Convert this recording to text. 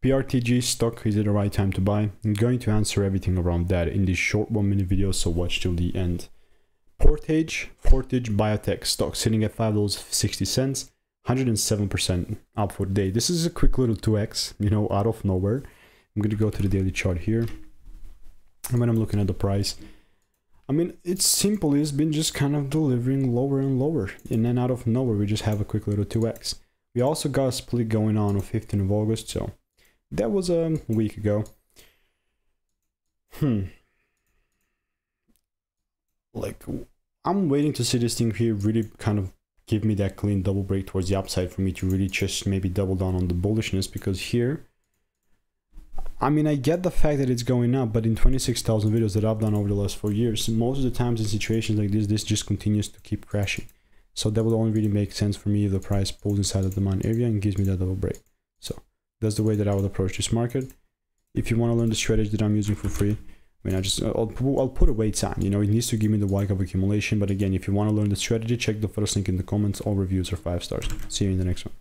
PRTG Stock, is it the right time to buy? I'm going to answer everything around that in this short 1-minute video, so watch till the end. Portage Biotech stock sitting at $5.60, 107% up for the day. This is a quick little 2x, you know, out of nowhere. I'm going to go to the daily chart here. And when I'm looking at the price, I mean, it's simple. It's been just kind of delivering lower and lower. And then out of nowhere, we just have a quick little 2x. We also got a split going on 15th of August, so that was a week ago. Like, I'm waiting to see this thing here really kind of give me that clean double break towards the upside for me to really just maybe double down on the bullishness, because here, I mean, I get the fact that it's going up, but in 26,000 videos that I've done over the last 4 years, most of the times in situations like this just continues to keep crashing. So that would only really make sense for me if the price pulls inside of the demand area and gives me that double break. So that's the way that I would approach this market. If you want to learn the strategy that I'm using for free, I mean, I'll put a wait sign, you know, it needs to give me the Y of accumulation. But again, if you want to learn the strategy, check the first link in the comments. All reviews are 5 stars. See you in the next one.